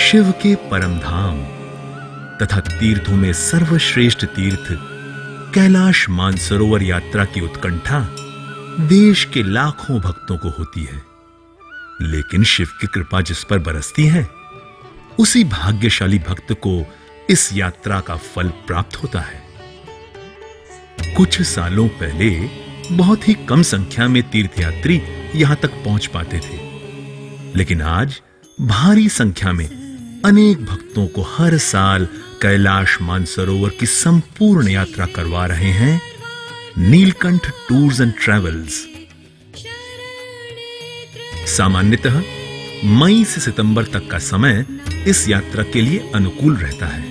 शिव के परम धाम तथा तीर्थों में सर्वश्रेष्ठ तीर्थ कैलाश मानसरोवर यात्रा की उत्कंठा देश के लाखों भक्तों को होती है, लेकिन शिव की कृपा जिस पर बरसती है उसी भाग्यशाली भक्त को इस यात्रा का फल प्राप्त होता है। कुछ सालों पहले बहुत ही कम संख्या में तीर्थयात्री यहां तक पहुंच पाते थे, लेकिन आज भारी संख्या में अनेक भक्तों को हर साल कैलाश मानसरोवर की संपूर्ण यात्रा करवा रहे हैं नीलकंठ टूर्स एंड ट्रैवल्स। सामान्यतः मई से सितंबर तक का समय इस यात्रा के लिए अनुकूल रहता है।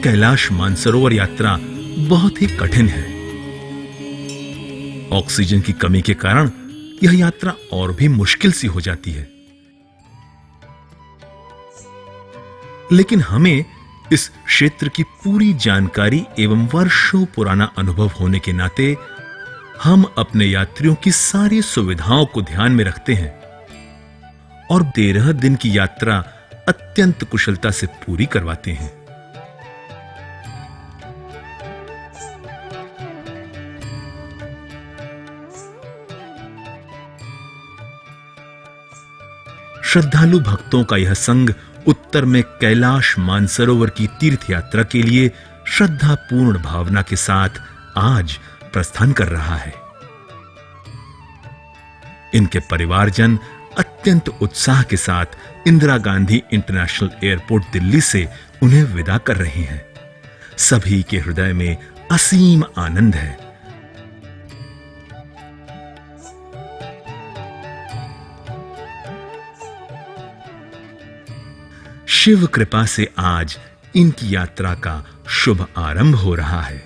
कैलाश मानसरोवर यात्रा बहुत ही कठिन है। ऑक्सीजन की कमी के कारण यह यात्रा और भी मुश्किल सी हो जाती है, लेकिन हमें इस क्षेत्र की पूरी जानकारी एवं वर्षों पुराना अनुभव होने के नाते हम अपने यात्रियों की सारी सुविधाओं को ध्यान में रखते हैं और 13 दिन की यात्रा अत्यंत कुशलता से पूरी करवाते हैं। श्रद्धालु भक्तों का यह संघ उत्तर में कैलाश मानसरोवर की तीर्थ यात्रा के लिए श्रद्धापूर्ण भावना के साथ आज प्रस्थान कर रहा है। इनके परिवारजन अत्यंत उत्साह के साथ इंदिरा गांधी इंटरनेशनल एयरपोर्ट दिल्ली से उन्हें विदा कर रहे हैं। सभी के हृदय में असीम आनंद है। शिव कृपा से आज इनकी यात्रा का शुभ आरंभ हो रहा है।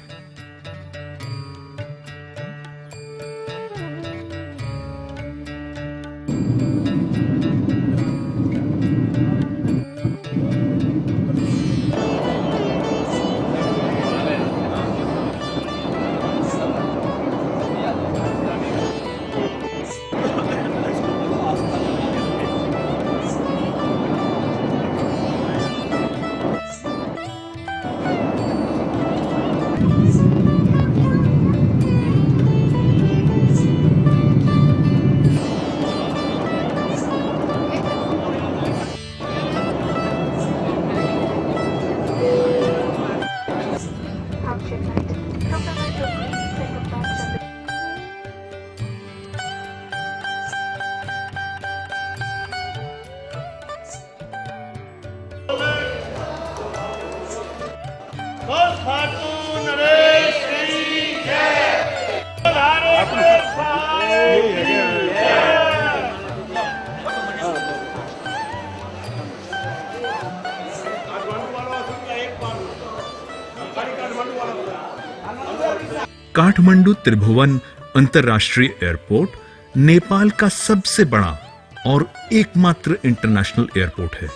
काठमांडू त्रिभुवन अंतर्राष्ट्रीय एयरपोर्ट नेपाल का सबसे बड़ा और एकमात्र इंटरनेशनल एयरपोर्ट है।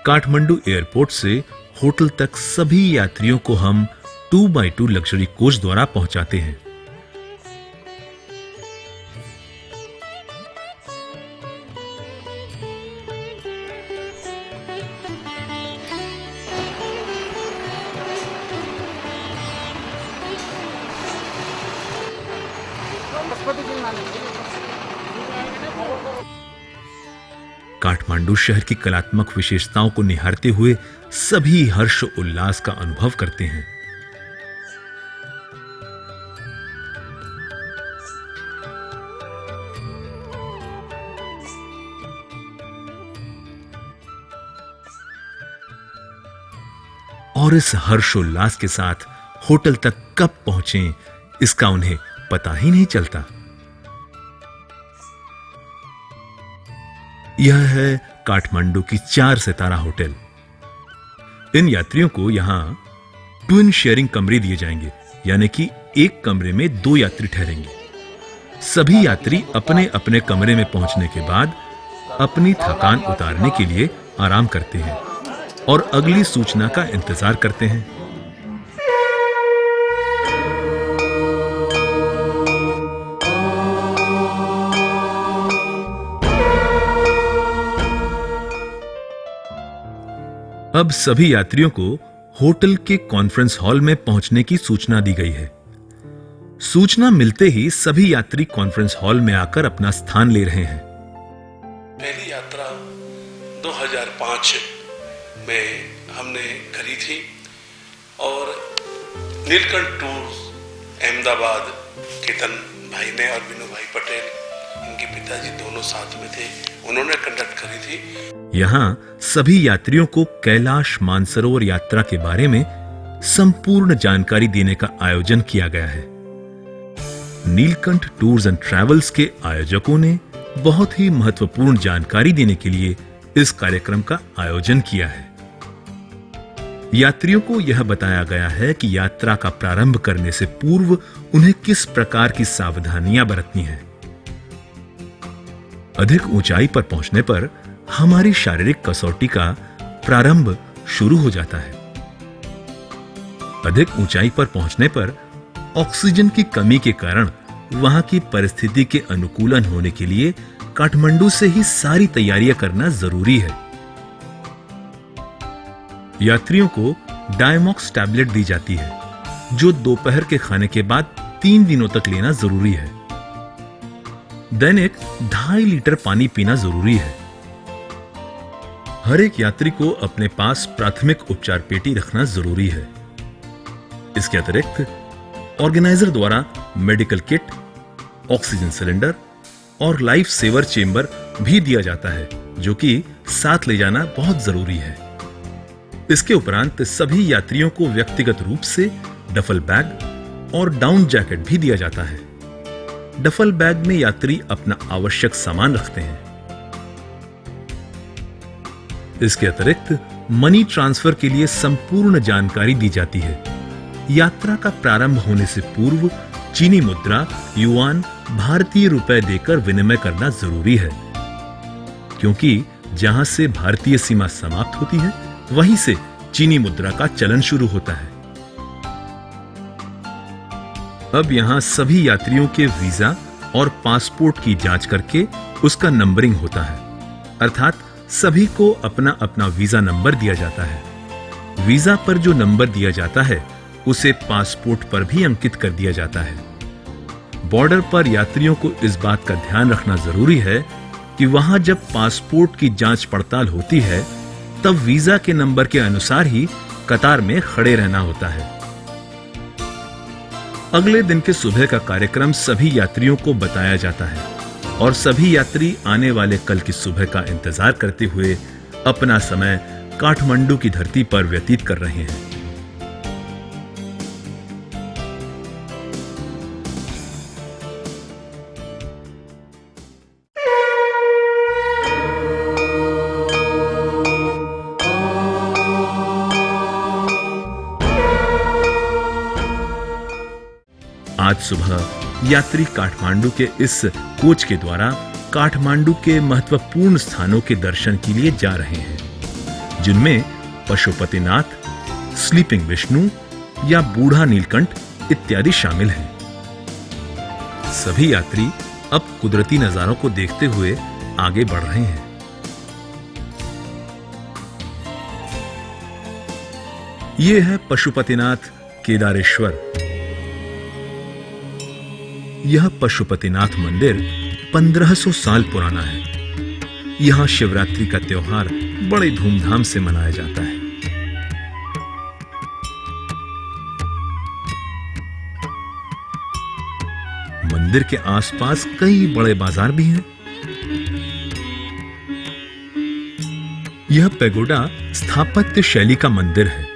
काठमांडू एयरपोर्ट से होटल तक सभी यात्रियों को हम 2x2 लग्जरी कोच द्वारा पहुंचाते हैं। काठमांडू शहर की कलात्मक विशेषताओं को निहारते हुए सभी हर्ष उल्लास का अनुभव करते हैं। और इस हर्षोल्लास के साथ होटल तक कब पहुंचे इसका उन्हें पता ही नहीं चलता। यह है काठमांडू की 4 सितारा होटल। इन यात्रियों को यहां ट्विन शेयरिंग कमरे दिए जाएंगे, यानी कि एक कमरे में 2 यात्री ठहरेंगे। सभी यात्री अपने अपने कमरे में पहुंचने के बाद अपनी थकान उतारने के लिए आराम करते हैं और अगली सूचना का इंतजार करते हैं। अब सभी यात्रियों को होटल के कॉन्फ्रेंस हॉल में पहुंचने की सूचना दी गई है। सूचना मिलते ही सभी यात्री कॉन्फ्रेंस हॉल में आकर अपना स्थान ले रहे हैं। पहली यात्रा 2005 में हमने करी थी और नीलकंठ टूर्स अहमदाबाद केतन भाई ने और विनू भाई पटेल, इनके पिताजी दोनों साथ में थे, उन्होंने कंडक्ट करी थी। यहां सभी यात्रियों को कैलाश मानसरोवर यात्रा के बारे में संपूर्ण जानकारी देने का आयोजन किया गया है। नीलकंठ टूर्स एंड ट्रैवल्स के आयोजकों ने बहुत ही महत्वपूर्ण जानकारी देने के लिए इस कार्यक्रम का आयोजन किया है। यात्रियों को यह बताया गया है कि यात्रा का प्रारंभ करने से पूर्व उन्हें किस प्रकार की सावधानियां बरतनी है। अधिक ऊंचाई पर पहुंचने पर हमारी शारीरिक कसौटी का प्रारंभ शुरू हो जाता है। अधिक ऊंचाई पर पहुंचने पर ऑक्सीजन की कमी के कारण वहां की परिस्थिति के अनुकूलन होने के लिए काठमांडू से ही सारी तैयारियां करना जरूरी है। यात्रियों को डायमॉक्स टैबलेट दी जाती है, जो दोपहर के खाने के बाद 3 दिनों तक लेना जरूरी है। दैनिक 2.5 लीटर पानी पीना जरूरी है। हर एक यात्री को अपने पास प्राथमिक उपचार पेटी रखना जरूरी है। इसके अतिरिक्त ऑर्गेनाइजर द्वारा मेडिकल किट, ऑक्सीजन सिलेंडर और लाइफ सेवर चेंबर भी दिया जाता है, जो कि साथ ले जाना बहुत जरूरी है। इसके उपरांत सभी यात्रियों को व्यक्तिगत रूप से डफल बैग और डाउन जैकेट भी दिया जाता है। डफल बैग में यात्री अपना आवश्यक सामान रखते हैं। इसके अतिरिक्त मनी ट्रांसफर के लिए संपूर्ण जानकारी दी जाती है। यात्रा का प्रारंभ होने से पूर्व चीनी मुद्रा, युआन, भारतीय रुपए देकर विनिमय करना जरूरी है, क्योंकि जहां से भारतीय सीमा समाप्त होती है वहीं से चीनी मुद्रा का चलन शुरू होता है। अब यहां सभी यात्रियों के वीजा और पासपोर्ट की जांच करके उसका नंबरिंग होता है, अर्थात सभी को अपना अपना वीजा नंबर दिया जाता है। वीजा पर जो नंबर दिया जाता है उसे पासपोर्ट पर भी अंकित कर दिया जाता है। बॉर्डर पर यात्रियों को इस बात का ध्यान रखना जरूरी है कि वहां जब पासपोर्ट की जांच पड़ताल होती है तब वीजा के नंबर के अनुसार ही कतार में खड़े रहना होता है। अगले दिन के सुबह का कार्यक्रम सभी यात्रियों को बताया जाता है और सभी यात्री आने वाले कल की सुबह का इंतजार करते हुए अपना समय काठमांडू की धरती पर व्यतीत कर रहे हैं। आज सुबह यात्री काठमांडू के इस कोच के द्वारा काठमांडू के महत्वपूर्ण स्थानों के दर्शन के लिए जा रहे हैं, जिनमें पशुपतिनाथ, स्लीपिंग विष्णु या बूढ़ा नीलकंठ इत्यादि शामिल हैं। सभी यात्री अब कुदरती नजारों को देखते हुए आगे बढ़ रहे हैं। यह है पशुपतिनाथ केदारेश्वर। यह पशुपतिनाथ मंदिर 1500 साल पुराना है। यहां शिवरात्रि का त्योहार बड़े धूमधाम से मनाया जाता है। मंदिर के आसपास कई बड़े बाजार भी हैं। यह पैगोडा स्थापत्य शैली का मंदिर है।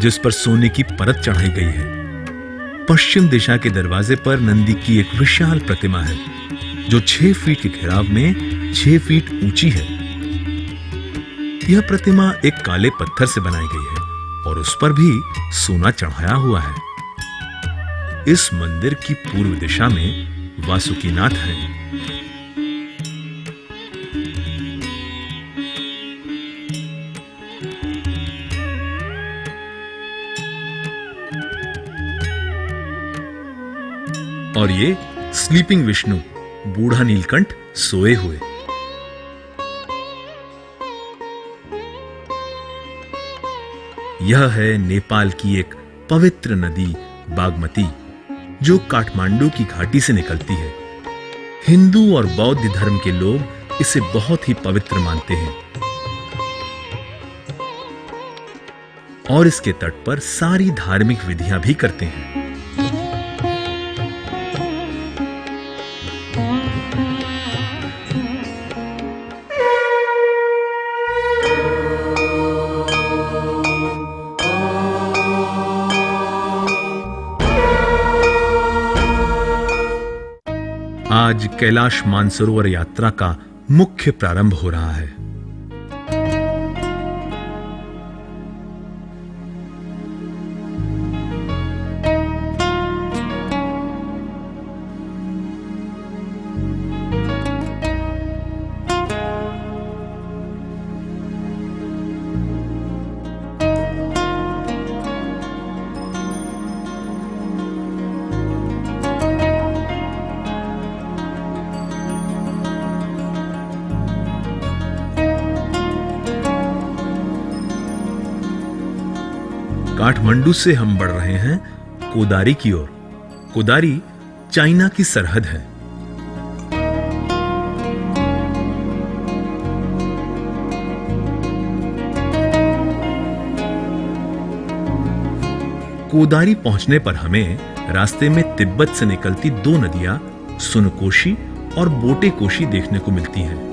जिस पर सोने की परत चढ़ाई गई है। पश्चिम दिशा के दरवाजे पर नंदी की एक विशाल प्रतिमा है जो 6 फीट के घेराव में 6 फीट ऊंची है। यह प्रतिमा एक काले पत्थर से बनाई गई है और उस पर भी सोना चढ़ाया हुआ है। इस मंदिर की पूर्व दिशा में वासुकीनाथ है। और ये स्लीपिंग विष्णु, बूढ़ा नीलकंठ सोए हुए। यह है नेपाल की एक पवित्र नदी बागमती, जो काठमांडू की घाटी से निकलती है। हिंदू और बौद्ध धर्म के लोग इसे बहुत ही पवित्र मानते हैं और इसके तट पर सारी धार्मिक विधियां भी करते हैं। आज कैलाश मानसरोवर यात्रा का मुख्य प्रारंभ हो रहा है। काठमांडू से हम बढ़ रहे हैं कोदारी की ओर। कोदारी चाइना की सरहद है। कोदारी पहुंचने पर हमें रास्ते में तिब्बत से निकलती 2 नदियां सुनकोशी और बोटेकोशी देखने को मिलती हैं।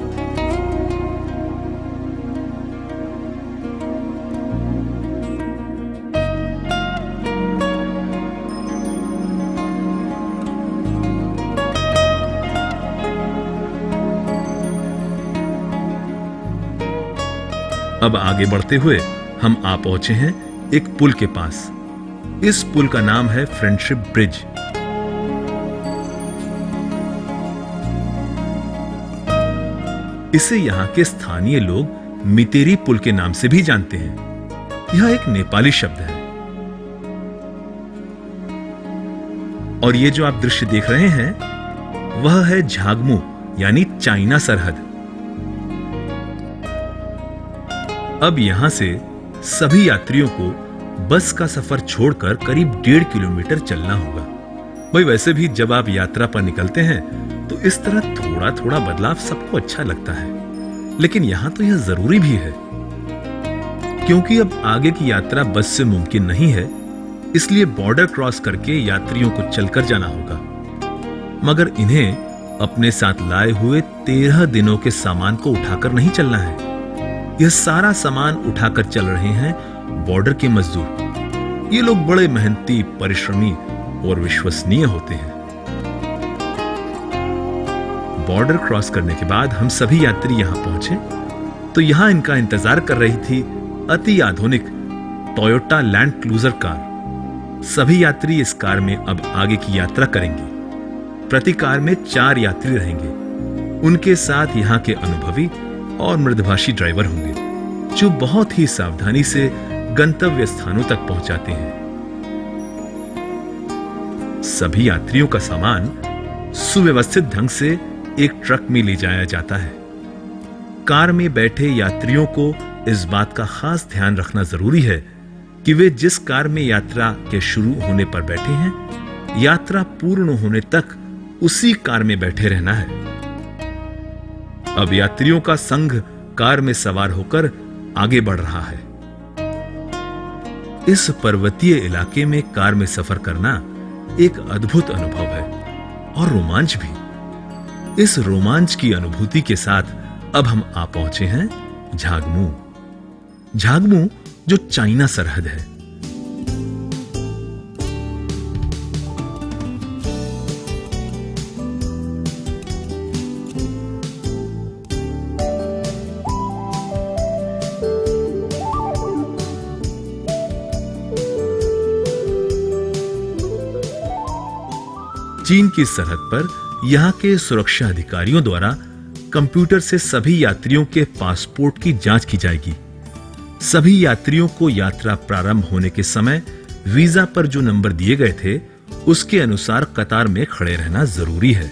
अब आगे बढ़ते हुए हम आ पहुंचे हैं एक पुल के पास। इस पुल का नाम है फ्रेंडशिप ब्रिज। इसे यहां के स्थानीय लोग मितेरी पुल के नाम से भी जानते हैं। यह एक नेपाली शब्द है। और ये जो आप दृश्य देख रहे हैं वह है झागमू यानी चाइना सरहद। अब यहां से सभी यात्रियों को बस का सफर छोड़कर करीब 1.5 किलोमीटर चलना होगा। भाई वैसे भी जब आप यात्रा पर निकलते हैं तो इस तरह थोड़ा थोड़ा बदलाव सबको अच्छा लगता है, लेकिन यहां तो यह जरूरी भी है क्योंकि अब आगे की यात्रा बस से मुमकिन नहीं है। इसलिए बॉर्डर क्रॉस करके यात्रियों को चलकर जाना होगा। मगर इन्हें अपने साथ लाए हुए 13 दिनों के सामान को उठाकर नहीं चलना है। यह सारा सामान उठाकर चल रहे हैं बॉर्डर के मजदूर। ये लोग बड़े मेहनती, परिश्रमी और विश्वसनीय होते हैं। बॉर्डर क्रॉस करने के बाद हम सभी यात्री यहां पहुंचे तो यहां इनका इंतजार कर रही थी अति आधुनिक टोयोटा लैंड क्रूजर कार। सभी यात्री इस कार में अब आगे की यात्रा करेंगे। प्रति कार में 4 यात्री रहेंगे। उनके साथ यहां के अनुभवी और मृदुभाषी ड्राइवर होंगे जो बहुत ही सावधानी से गंतव्य स्थानों तक पहुंचाते हैं। सभी यात्रियों का सामान सुव्यवस्थित ढंग से एक ट्रक में ले जाया जाता है। कार में बैठे यात्रियों को इस बात का खास ध्यान रखना जरूरी है कि वे जिस कार में यात्रा के शुरू होने पर बैठे हैं, यात्रा पूर्ण होने तक उसी कार में बैठे रहना है। अब यात्रियों का संघ कार में सवार होकर आगे बढ़ रहा है। इस पर्वतीय इलाके में कार में सफर करना एक अद्भुत अनुभव है और रोमांच भी। इस रोमांच की अनुभूति के साथ अब हम आ पहुंचे हैं झागमू। झागमू जो चाइना सरहद है। चीन की सरहद पर यहाँ के सुरक्षा अधिकारियों द्वारा कंप्यूटर से सभी यात्रियों के पासपोर्ट की जांच की जाएगी। सभी यात्रियों को यात्रा प्रारंभ होने के समय वीजा पर जो नंबर दिए गए थे उसके अनुसार कतार में खड़े रहना जरूरी है।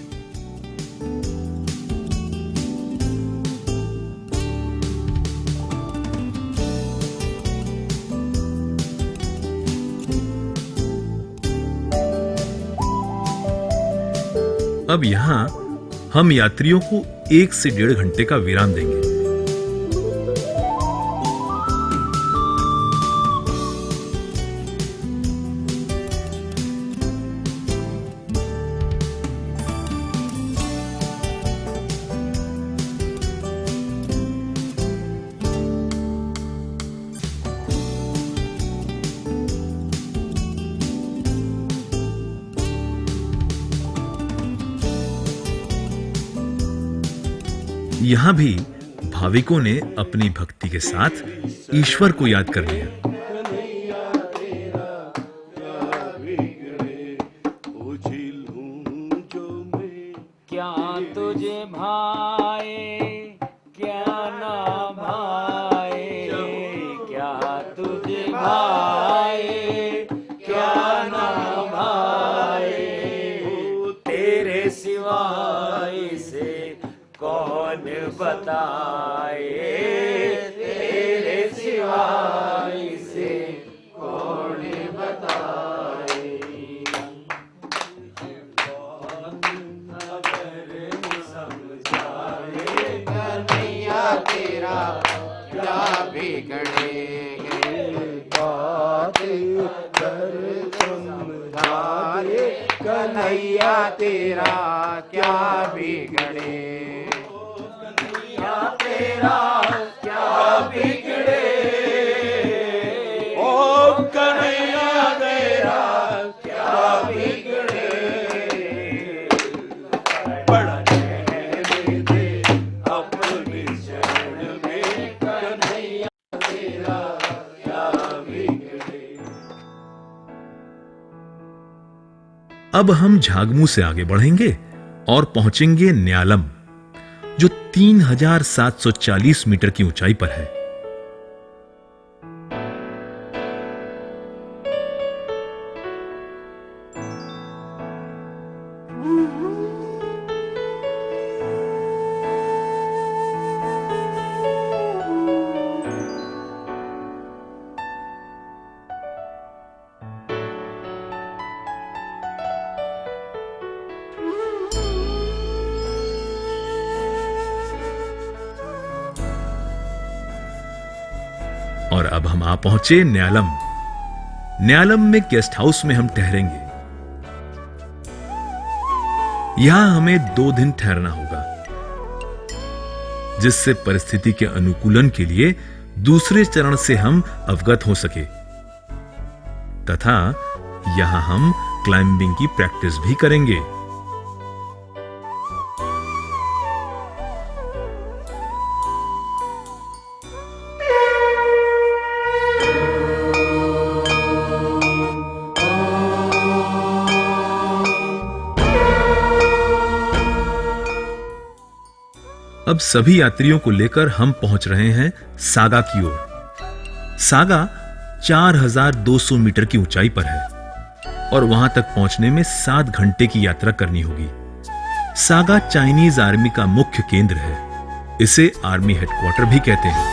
अब यहां हम यात्रियों को 1 से 1.5 घंटे का विराम देंगे। यहां भी भाविकों ने अपनी भक्ति के साथ ईश्वर को याद कर लिया। क्या तुझे भाए क्या ना भाए, क्या तुझे भाए क्या ना भाए, तेरे सिवाय से कौन बताए, तेरे सिवाय से कौन बताए। कन्हैया तेरा क्या बिगड़ेंगे, बात कर समझाए, कन्हैया तेरा क्या बिगड़े, तेरा क्या बिगड़े, ओ कन्हैया तेरा क्या बिगड़े, बड़ा रहने दे अपनी शरण में, कन्हैया तेरा क्या बिगड़े। अब हम झागमू से आगे बढ़ेंगे और पहुंचेंगे न्यालम, जो 3740 मीटर की ऊंचाई पर है। और अब हम आ पहुंचे न्यालम। न्यालम में गेस्ट हाउस में हम ठहरेंगे। यहां हमें 2 दिन ठहरना होगा, जिससे परिस्थिति के अनुकूलन के लिए दूसरे चरण से हम अवगत हो सके, तथा यहां हम क्लाइंबिंग की प्रैक्टिस भी करेंगे। अब सभी यात्रियों को लेकर हम पहुंच रहे हैं सागा की ओर। सागा 4200 मीटर की ऊंचाई पर है और वहां तक पहुंचने में 7 घंटे की यात्रा करनी होगी। सागा चाइनीज आर्मी का मुख्य केंद्र है। इसे आर्मी हेडक्वार्टर भी कहते हैं।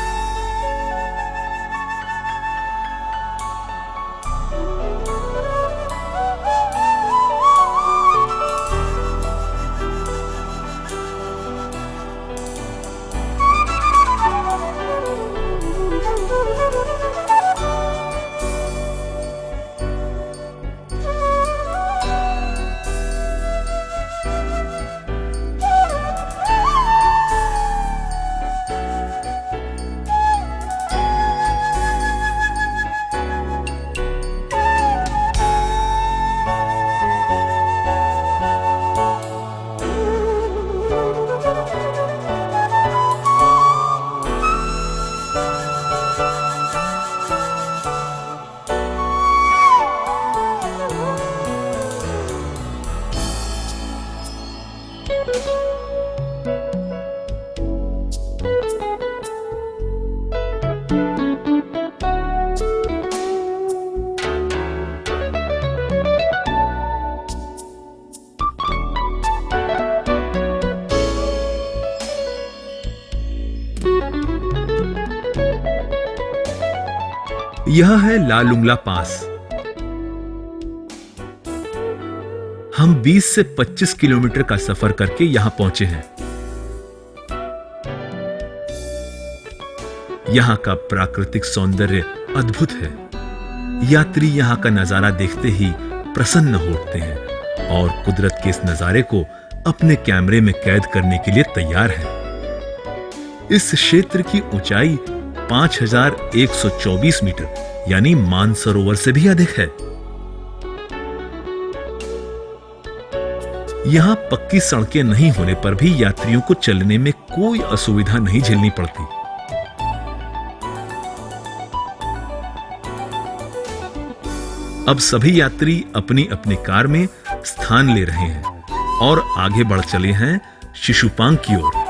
यह है लालुंगला पास। हम 20 से 25 किलोमीटर का सफर करके यहां पहुंचे हैं। यहां का प्राकृतिक सौंदर्य अद्भुत है। यात्री यहां का नजारा देखते ही प्रसन्न हो उठते हैं और कुदरत के इस नजारे को अपने कैमरे में कैद करने के लिए तैयार हैं। इस क्षेत्र की ऊंचाई 5124 मीटर यानी मानसरोवर से भी अधिक है। यहां पक्की सड़कें नहीं होने पर भी यात्रियों को चलने में कोई असुविधा नहीं झेलनी पड़ती। अब सभी यात्री अपनी अपनी कार में स्थान ले रहे हैं और आगे बढ़ चले हैं शिशुपांग की ओर।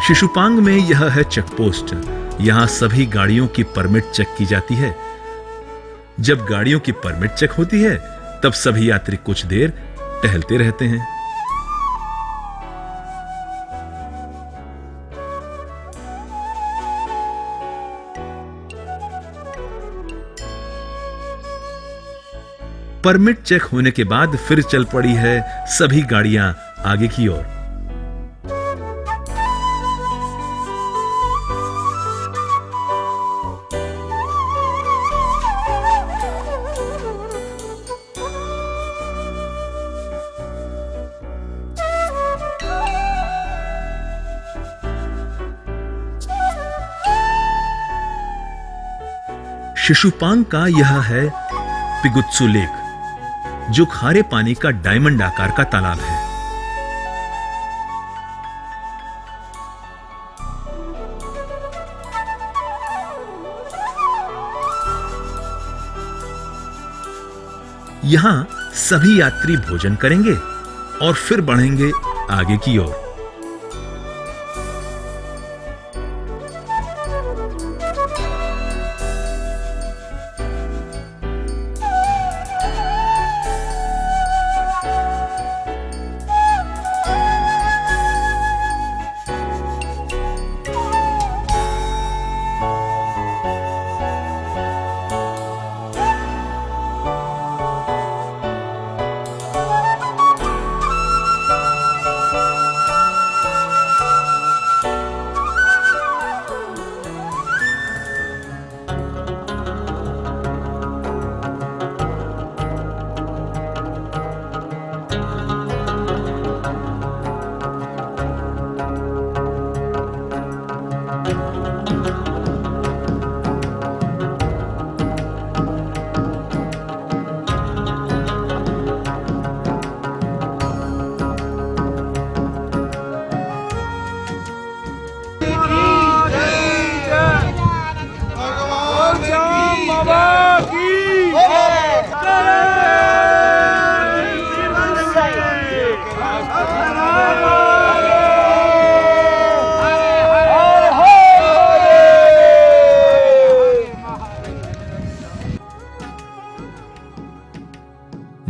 शिशुपांग में यह है चेक पोस्ट। यहां सभी गाड़ियों की परमिट चेक की जाती है। जब गाड़ियों की परमिट चेक होती है तब सभी यात्री कुछ देर टहलते रहते हैं। परमिट चेक होने के बाद फिर चल पड़ी है सभी गाड़ियां आगे की ओर। शिशुपांग का यह है पिगुत्सु लेक, जो खारे पानी का डायमंड आकार का तालाब है। यहां सभी यात्री भोजन करेंगे और फिर बढ़ेंगे आगे की ओर।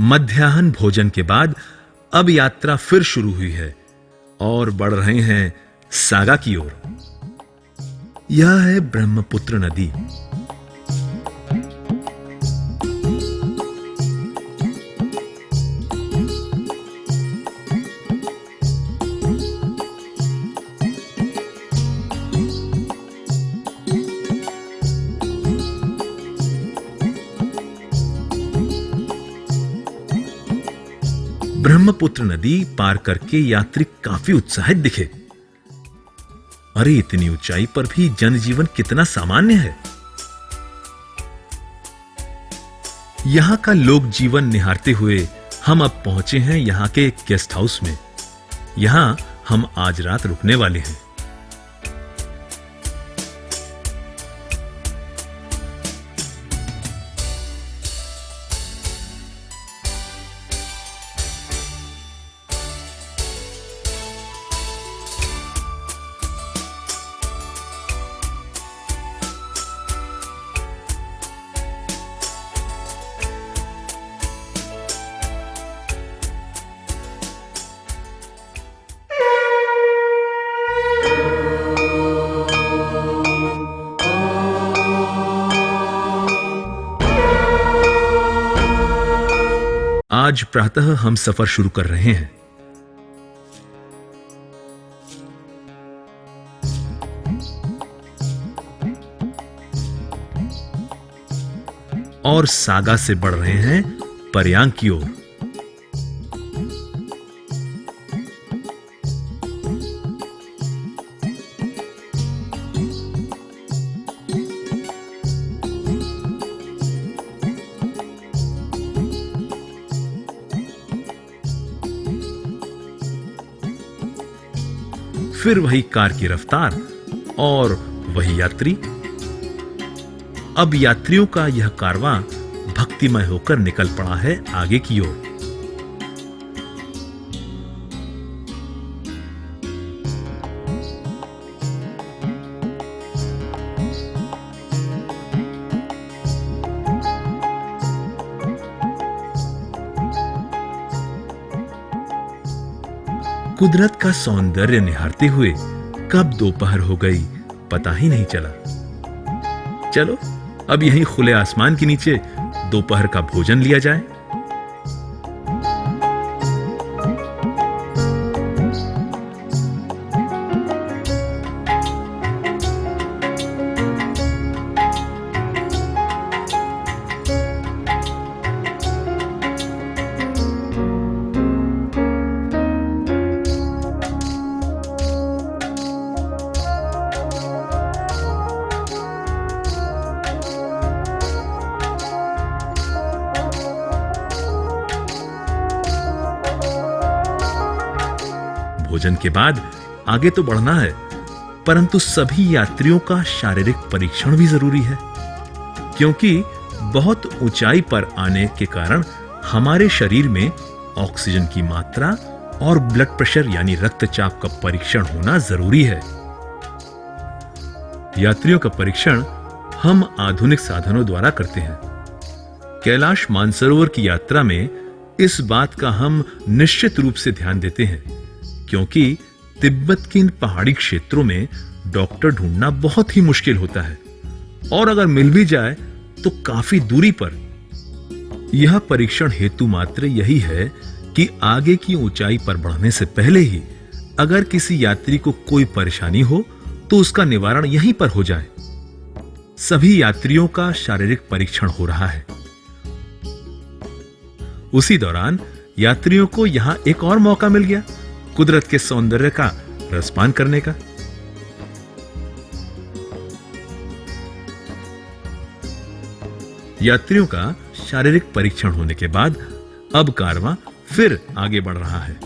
मध्याह्न भोजन के बाद अब यात्रा फिर शुरू हुई है और बढ़ रहे हैं सागा की ओर। यह है ब्रह्मपुत्र नदी। ब्रह्मपुत्र नदी पार करके यात्री काफी उत्साहित दिखे। अरे इतनी ऊंचाई पर भी जनजीवन कितना सामान्य है। यहां का लोक जीवन निहारते हुए हम अब पहुंचे हैं यहां के एक गेस्ट हाउस में। यहां हम आज रात रुकने वाले हैं। आज प्रातः हम सफर शुरू कर रहे हैं। और सागा से बढ़ रहे हैं पर्यांग की ओर। फिर वही कार की रफ्तार और वही यात्री। अब यात्रियों का यह कारवां भक्तिमय होकर निकल पड़ा है आगे की ओर। कुदरत का सौंदर्य निहारते हुए कब दोपहर हो गई पता ही नहीं चला। चलो अब यहीं खुले आसमान के नीचे दोपहर का भोजन लिया जाए। भोजन के बाद आगे तो बढ़ना है, परंतु सभी यात्रियों का शारीरिक परीक्षण भी जरूरी है, क्योंकि बहुत ऊंचाई पर आने के कारण हमारे शरीर में ऑक्सीजन की मात्रा और ब्लड प्रेशर यानी रक्तचाप का परीक्षण होना जरूरी है। यात्रियों का परीक्षण हम आधुनिक साधनों द्वारा करते हैं। कैलाश मानसरोवर की यात्रा में इस बात का हम निश्चित रूप से ध्यान देते हैं, क्योंकि तिब्बत के इन पहाड़ी क्षेत्रों में डॉक्टर ढूंढना बहुत ही मुश्किल होता है, और अगर मिल भी जाए तो काफी दूरी पर। यह परीक्षण हेतु मात्र यही है कि आगे की ऊंचाई पर बढ़ने से पहले ही अगर किसी यात्री को कोई परेशानी हो तो उसका निवारण यहीं पर हो जाए। सभी यात्रियों का शारीरिक परीक्षण हो रहा है। उसी दौरान यात्रियों को यहां एक और मौका मिल गया कुदरत के सौंदर्य का रसपान करने का। यात्रियों का शारीरिक परीक्षण होने के बाद अब कारवां फिर आगे बढ़ रहा है।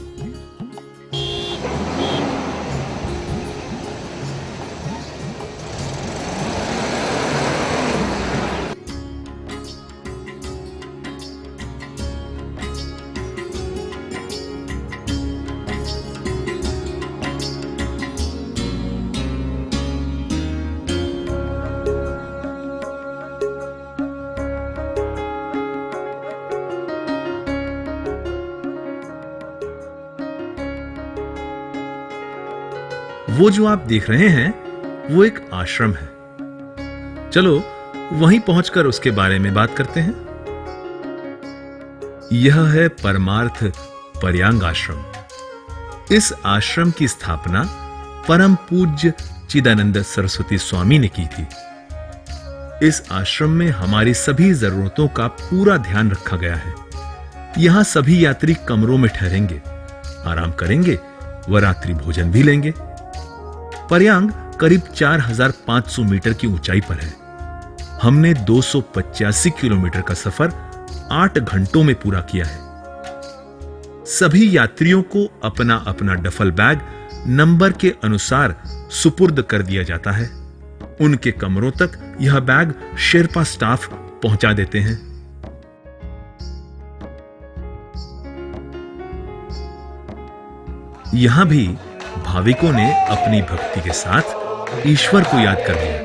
वो जो आप देख रहे हैं वो एक आश्रम है। चलो वहीं पहुंचकर उसके बारे में बात करते हैं। यह है परमार्थ पर्यांग आश्रम। इस आश्रम की स्थापना परम पूज्य चिदानंद सरस्वती स्वामी ने की थी। इस आश्रम में हमारी सभी जरूरतों का पूरा ध्यान रखा गया है। यहां सभी यात्री कमरों में ठहरेंगे, आराम करेंगे व रात्रि भोजन भी लेंगे। पर्यांग करीब 4500 मीटर की ऊंचाई पर है। हमने 285 किलोमीटर का सफर 8 घंटों में पूरा किया है। सभी यात्रियों को अपना अपना डफल बैग नंबर के अनुसार सुपुर्द कर दिया जाता है। उनके कमरों तक यह बैग शेरपा स्टाफ पहुंचा देते हैं। यहां भी भाविकों ने अपनी भक्ति के साथ ईश्वर को याद कर लिया।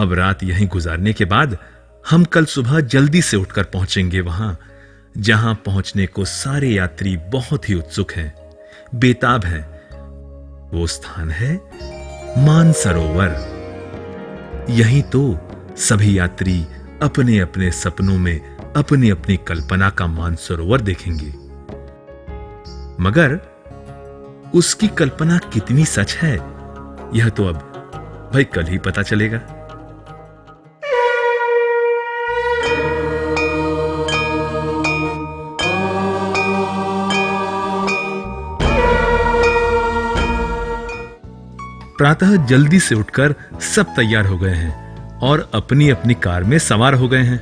अब रात यहीं गुजारने के बाद हम कल सुबह जल्दी से उठकर पहुंचेंगे वहां जहां पहुंचने को सारे यात्री बहुत ही उत्सुक हैं, बेताब हैं। वो स्थान है मानसरोवर। यहीं तो सभी यात्री अपने अपने सपनों में अपनी अपनी कल्पना का मानसरोवर देखेंगे, मगर उसकी कल्पना कितनी सच है यह तो अब भाई कल ही पता चलेगा। प्रातः जल्दी से उठकर सब तैयार हो गए हैं और अपनी अपनी कार में सवार हो गए हैं।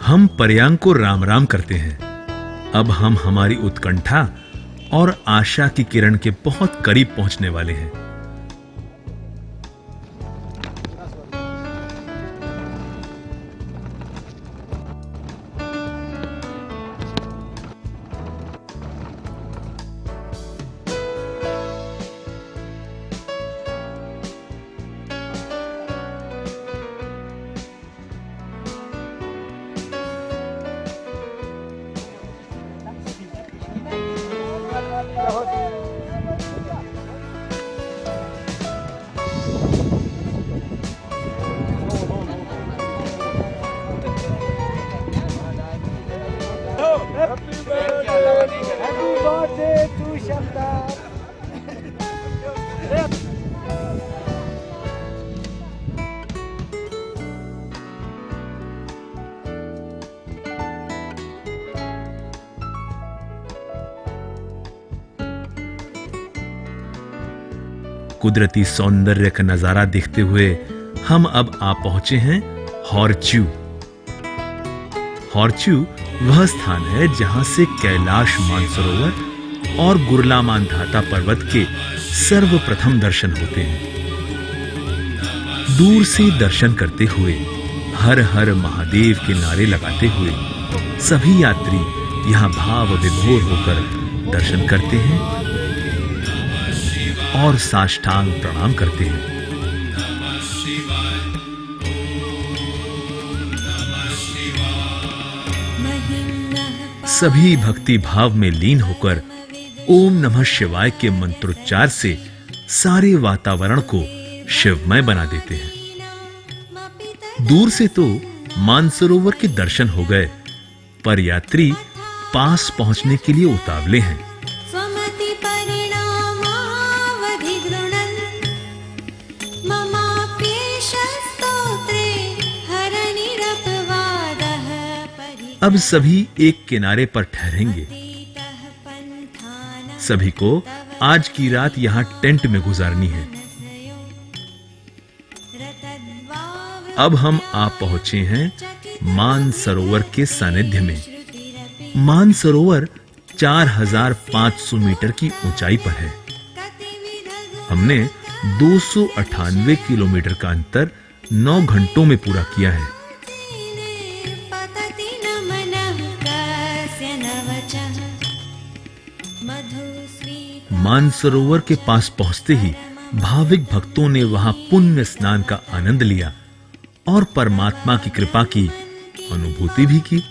हम पर्यांग को राम राम करते हैं। अब हम हमारी उत्कंठा और आशा की किरण के बहुत करीब पहुंचने वाले हैं। कुदरती सौंदर्य का नजारा देखते हुए हम अब आ पहुंचे हैं हॉर्चू। हॉर्चू वह स्थान है जहां से कैलाश मानसरोवर और गुरला मांधाता पर्वत के सर्वप्रथम दर्शन होते हैं। दूर से दर्शन करते हुए हर हर महादेव के नारे लगाते हुए सभी यात्री यहां भाव विभोर होकर दर्शन करते हैं और साष्टांग प्रणाम करते हैं। सभी भक्ति भाव में लीन होकर ओम नमः शिवाय के मंत्रोच्चार से सारे वातावरण को शिवमय बना देते हैं। दूर से तो मानसरोवर के दर्शन हो गए, पर यात्री पास पहुंचने के लिए उतावले हैं। अब सभी एक किनारे पर ठहरेंगे। सभी को आज की रात यहां टेंट में गुजारनी है। अब हम आ पहुंचे हैं मानसरोवर के सानिध्य में। मानसरोवर 4500 मीटर की ऊंचाई पर है। हमने 298 किलोमीटर का अंतर 9 घंटों में पूरा किया है। मानसरोवर के पास पहुंचते ही भाविक भक्तों ने वहां पुण्य स्नान का आनंद लिया और परमात्मा की कृपा की अनुभूति भी की।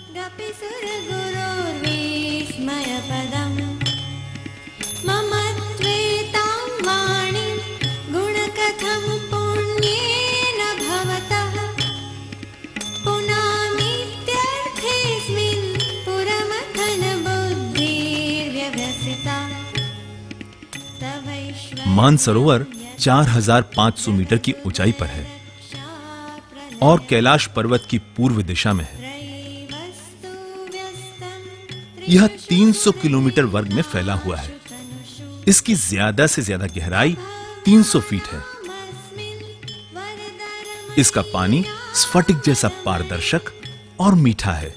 मानसरोवर 4500 मीटर की ऊंचाई पर है और कैलाश पर्वत की पूर्व दिशा में है। यह 300 किलोमीटर वर्ग में फैला हुआ है। इसकी ज्यादा से ज्यादा गहराई 300 फीट है। इसका पानी स्फटिक जैसा पारदर्शक और मीठा है।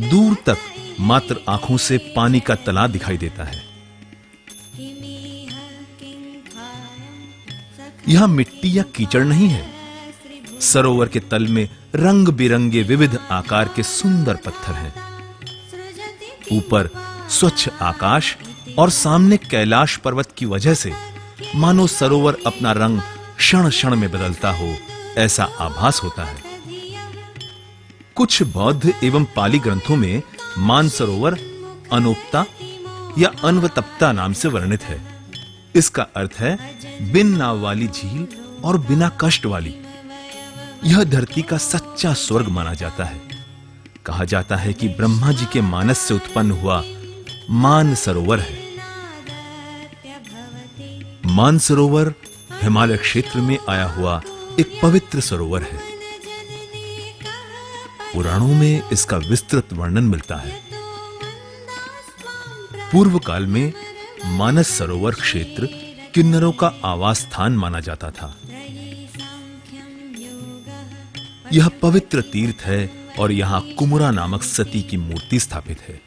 दूर तक मात्र आंखों से पानी का तला दिखाई देता है। यहां मिट्टी या कीचड़ नहीं है। सरोवर के तल में रंग बिरंगे विविध आकार के सुंदर पत्थर हैं। ऊपर स्वच्छ आकाश और सामने कैलाश पर्वत की वजह से मानो सरोवर अपना रंग क्षण क्षण में बदलता हो, ऐसा आभास होता है। कुछ बौद्ध एवं पाली ग्रंथों में मानसरोवर अनोपता या अनवतप्ता नाम से वर्णित है। इसका अर्थ है बिन नाव वाली झील और बिना कष्ट वाली। यह धरती का सच्चा स्वर्ग माना जाता है। कहा जाता है कि ब्रह्मा जी के मानस से उत्पन्न हुआ मानसरोवर है। मानसरोवर हिमालय क्षेत्र में आया हुआ एक पवित्र सरोवर है। पुराणों में इसका विस्तृत वर्णन मिलता है। पूर्व काल में मानस सरोवर क्षेत्र किन्नरों का आवास स्थान माना जाता था। यह पवित्र तीर्थ है और यहां कुमुरा नामक सती की मूर्ति स्थापित है।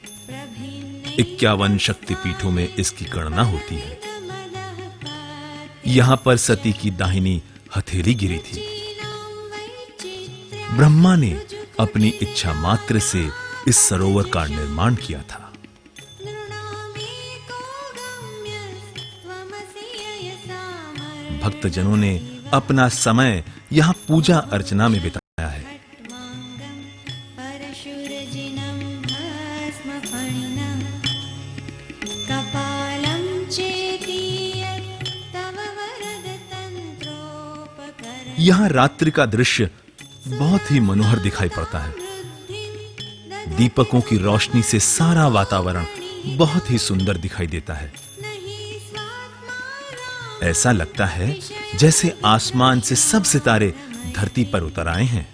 51 शक्तिपीठों में इसकी गणना होती है। यहां पर सती की दाहिनी हथेली गिरी थी। ब्रह्मा ने अपनी इच्छा मात्र से इस सरोवर का निर्माण किया था। भक्तजनों ने अपना समय यहां पूजा अर्चना में बिताया है। यहां रात्रि का दृश्य बहुत ही मनोहर दिखाई पड़ता है। दीपकों की रोशनी से सारा वातावरण बहुत ही सुंदर दिखाई देता है। ऐसा लगता है जैसे आसमान से सब सितारे धरती पर उतर आए हैं।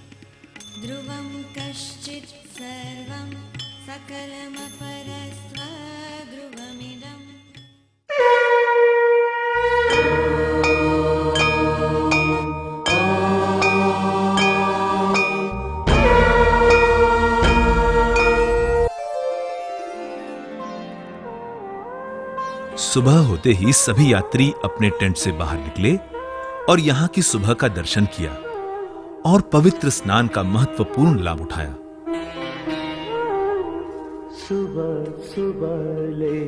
सुबह होते ही सभी यात्री अपने टेंट से बाहर निकले और यहां की सुबह का दर्शन किया और पवित्र स्नान का महत्वपूर्ण लाभ उठाया। सुबह सुबह ले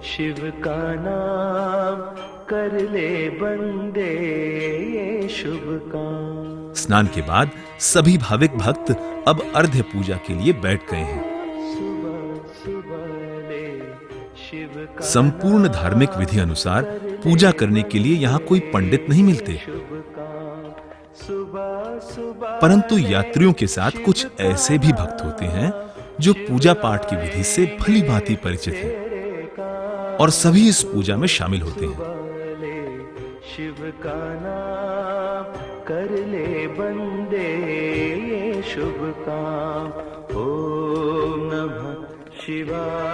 शिव का नाम, कर ले बंदे ये शुभ काम। स्नान के बाद सभी भाविक भक्त अब अर्घ्य पूजा के लिए बैठ गए हैं। संपूर्ण धार्मिक विधि अनुसार पूजा करने के लिए यहां कोई पंडित नहीं मिलते, परंतु यात्रियों के साथ कुछ ऐसे भी भक्त होते हैं जो पूजा पाठ की विधि से भली भांति परिचित हैं और सभी इस पूजा में शामिल होते हैं। शिव का नाम, कर ले बंदे ये शुभ काम। ओम नमः शिवाय,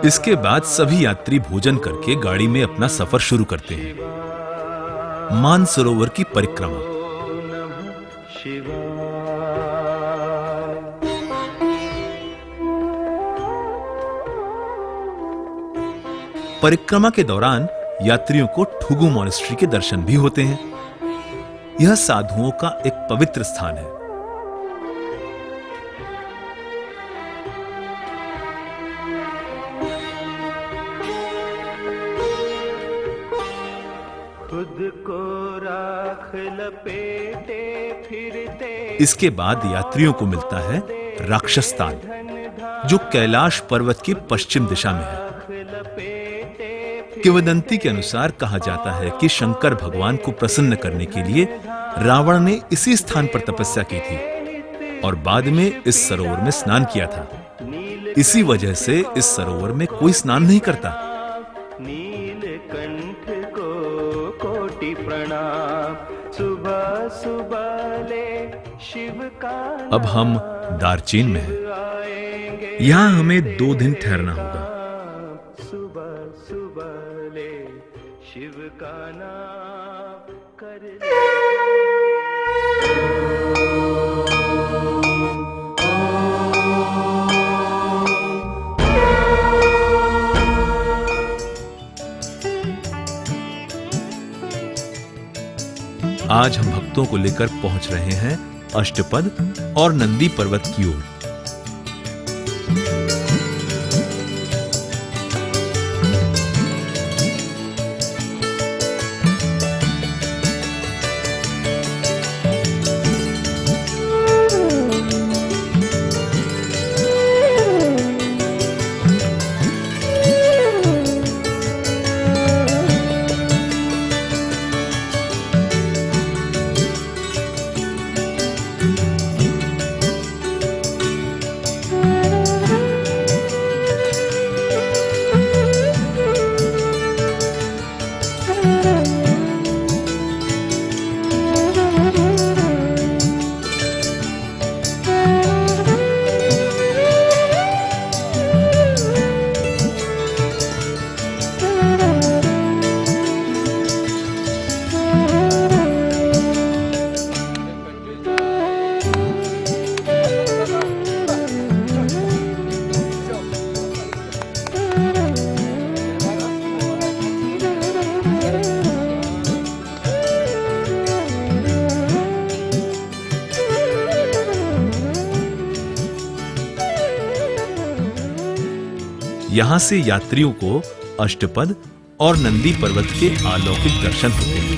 इसके बाद सभी यात्री भोजन करके गाड़ी में अपना सफर शुरू करते हैं। मानसरोवर की परिक्रमा। परिक्रमा के दौरान यात्रियों को ठुगु मॉनेस्ट्री के दर्शन भी होते हैं। यह साधुओं का एक पवित्र स्थान है। खुद को राख लपेटे फिरते। इसके बाद यात्रियों को मिलता है राक्षसताल, जो कैलाश पर्वत की पश्चिम दिशा में है। किंवदंती के अनुसार कहा जाता है कि शंकर भगवान को प्रसन्न करने के लिए रावण ने इसी स्थान पर तपस्या की थी और बाद में इस सरोवर में स्नान किया था। इसी वजह से इस सरोवर में कोई स्नान नहीं करता। नीलकंठ को कोटि प्रणाम, सुबह सुबह ले शिव का। अब हम दार्चीन में हैं। यहां हमें 2 दिन ठहरना होगा। सुबह सुबह ले शिव का नाम, कर आज हम भक्तों को लेकर पहुंच रहे हैं अष्टपद और नंदी पर्वत की ओर। यहां से यात्रियों को अष्टपद और नंदी पर्वत के अलौकिक दर्शन होते हैं।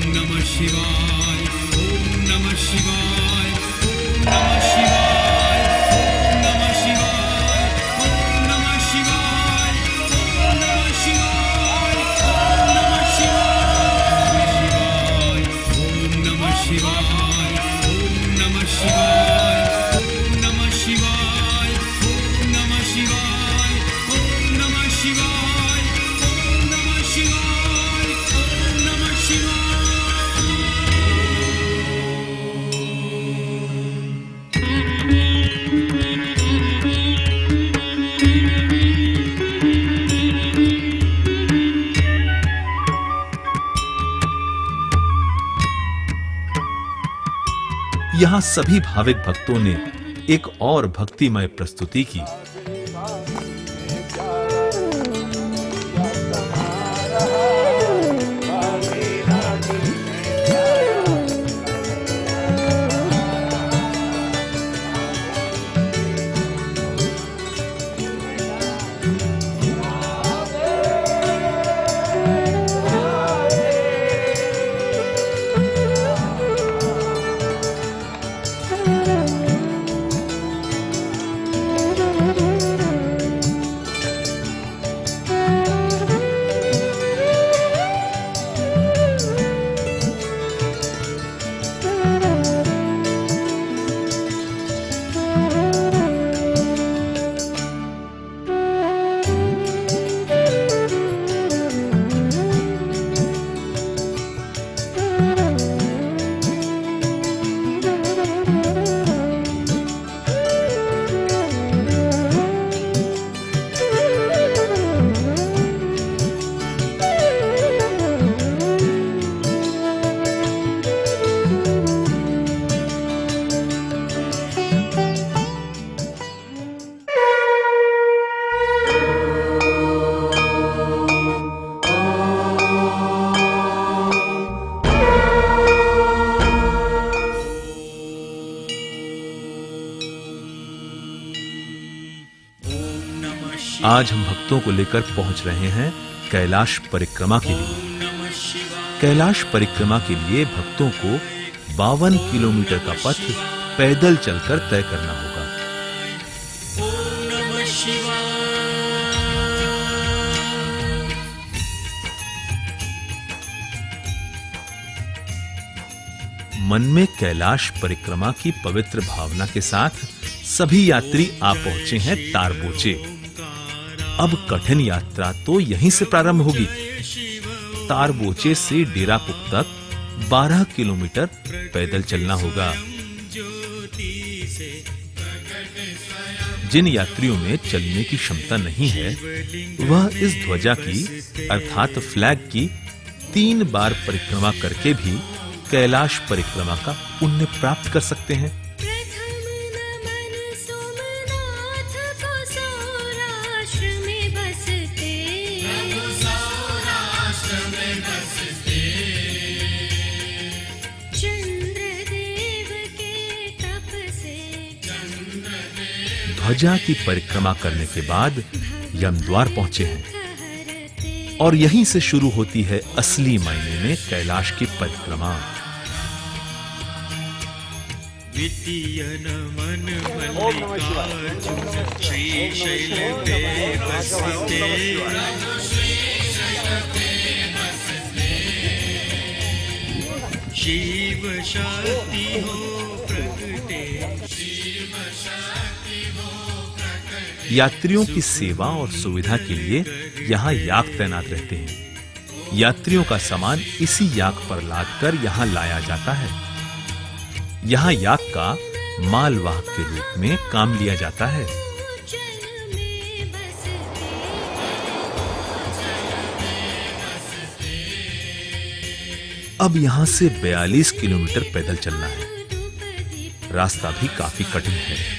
यहां सभी भाविक भक्तों ने एक और भक्तिमय प्रस्तुति की। आज हम भक्तों को लेकर पहुंच रहे हैं कैलाश परिक्रमा के लिए। कैलाश परिक्रमा के लिए भक्तों को 52 किलोमीटर का पथ पैदल चलकर तय करना होगा। मन में कैलाश परिक्रमा की पवित्र भावना के साथ सभी यात्री आ पहुंचे हैं तारबोचे। अब कठिन यात्रा तो यहीं से प्रारंभ होगी। तारबोचे से डेरापुक तक 12 किलोमीटर पैदल चलना होगा। जिन यात्रियों में चलने की क्षमता नहीं है, वह इस ध्वजा की अर्थात फ्लैग की 3 बार परिक्रमा करके भी कैलाश परिक्रमा का पुण्य प्राप्त कर सकते हैं। चंड ध्वजा की परिक्रमा करने के बाद यमद्वार पहुंचे हैं और यहीं से शुरू होती है असली मायने में कैलाश की परिक्रमा। द्वितीय नमन मल्लिकार्जुन श्रीशैल पे बसते शिव शक्ति हो प्रगटे। यात्रियों की सेवा और सुविधा के लिए यहाँ याक तैनात रहते हैं। यात्रियों का सामान इसी याक पर लादकर यहाँ लाया जाता है। यहाँ याक का मालवाहक के रूप में काम लिया जाता है। अब यहाँ से 42 किलोमीटर पैदल चलना है। रास्ता भी काफी कठिन है।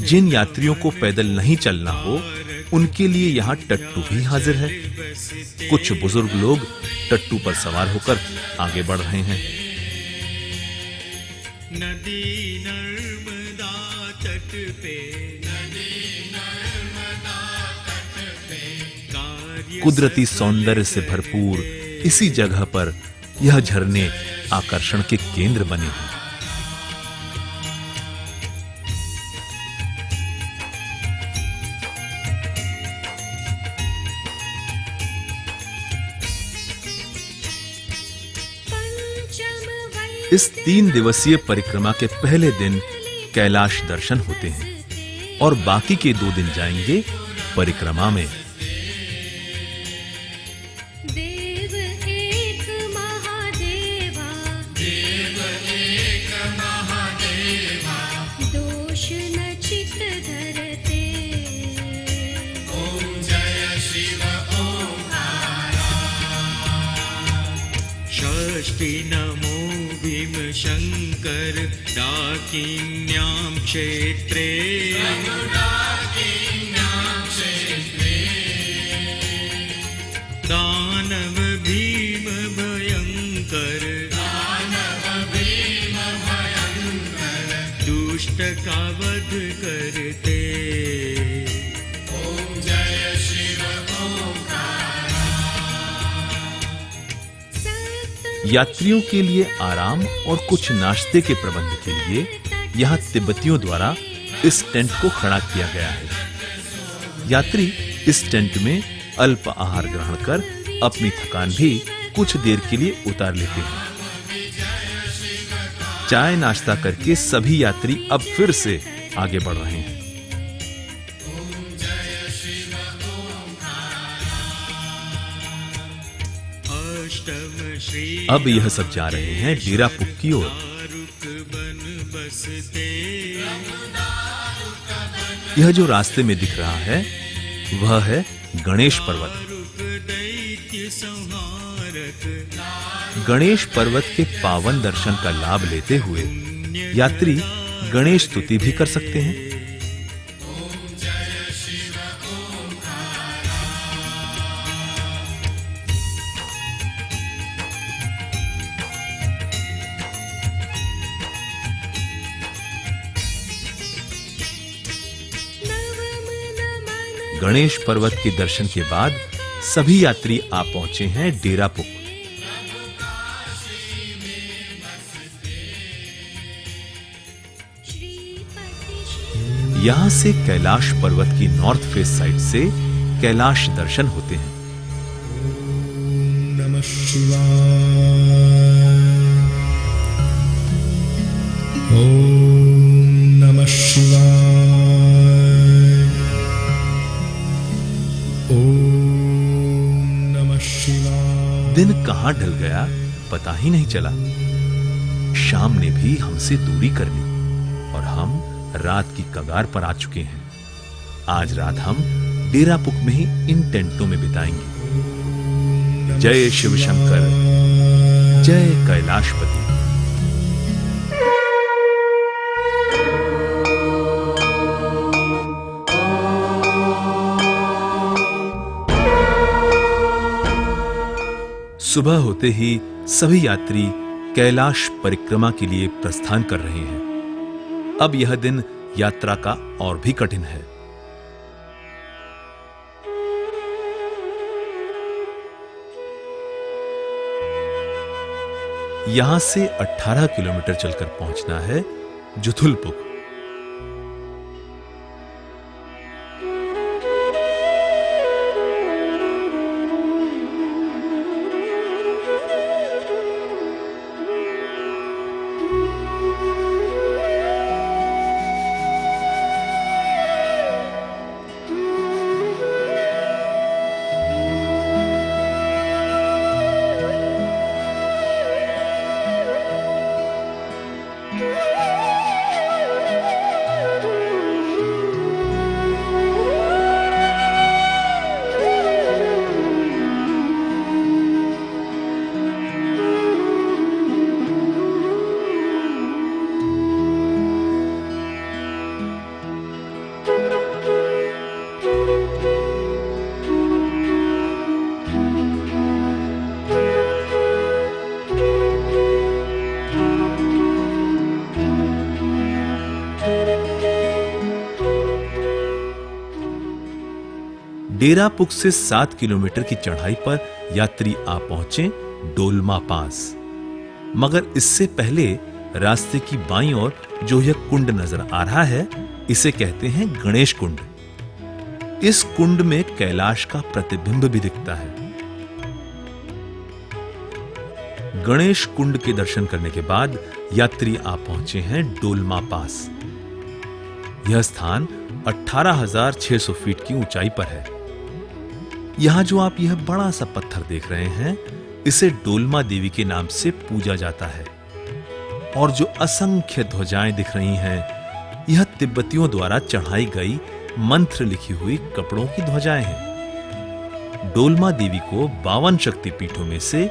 जिन यात्रियों को पैदल नहीं चलना हो उनके लिए यहाँ टट्टू भी हाजिर है। कुछ बुजुर्ग लोग टट्टू पर सवार होकर आगे बढ़ रहे हैं। नदी नर्मदा तट पे कुदरती सौंदर्य से भरपूर इसी जगह पर यह झरने आकर्षण के केंद्र बने हैं। इस 3 दिवसीय परिक्रमा के पहले दिन कैलाश दर्शन होते हैं और बाकी के 2 दिन जाएंगे परिक्रमा में। देव एक महादेवा, देव एक महादेवा, दोष न चित धरते। ओम जय शिव ओंकार। षष्ठी नमो भीम शंकर डाकिन्याम क्षेत्रे। दानव भीम भयंकर, दुष्ट का वध करते। ओम जय शिव ओंकार। यात्रियों के लिए आराम और कुछ नाश्ते के प्रबंध के लिए यहाँ तिब्बतियों द्वारा इस टेंट को खड़ा किया गया है। यात्री इस टेंट में अल्प आहार ग्रहण कर अपनी थकान भी कुछ देर के लिए उतार लेते हैं। चाय नाश्ता करके सभी यात्री अब फिर से आगे बढ़ रहे हैं। अब यह सब जा रहे हैं डेरा पुक की ओर। यह जो रास्ते में दिख रहा है वह है गणेश पर्वत। गणेश पर्वत के पावन दर्शन का लाभ लेते हुए यात्री गणेश स्तुति भी कर सकते हैं। गणेश पर्वत के दर्शन के बाद सभी यात्री आ पहुंचे हैं डेरा पुक। यहां से कैलाश पर्वत की नॉर्थ फेस साइड से कैलाश दर्शन होते हैं। नमः शिवाय। ओम नमः शिवाय। दिन कहां ढल गया पता ही नहीं चला। शाम ने भी हमसे दूरी कर ली और हम रात की कगार पर आ चुके हैं। आज रात हम डेरा पुक में ही इन टेंटों में बिताएंगे। जय शिव शंकर, जय कैलाशपति। सुबह होते ही सभी यात्री कैलाश परिक्रमा के लिए प्रस्थान कर रहे हैं। अब यह दिन यात्रा का और भी कठिन है। यहां से 18 किलोमीटर चलकर पहुंचना है जुथुलपुक। डेरापुक से 7 किलोमीटर की चढ़ाई पर यात्री आ पहुंचे डोलमा पास। मगर इससे पहले रास्ते की बाईं ओर जो यह कुंड नजर आ रहा है, इसे कहते हैं गणेश कुंड। इस कुंड में कैलाश का प्रतिबिंब भी दिखता है। गणेश कुंड के दर्शन करने के बाद यात्री आ पहुंचे हैं डोलमा पास। यह स्थान 18,600 फीट की ऊंचाई पर है। यहां जो आप यह बड़ा सा पत्थर देख रहे हैं, इसे डोलमा देवी के नाम से पूजा जाता है। और जो असंख्य ध्वजाएं दिख रही हैं, यह तिब्बतियों द्वारा चढ़ाई गई मंत्र लिखी हुई कपड़ों की ध्वजाएं हैं। डोलमा देवी को 52 शक्तिपीठों में से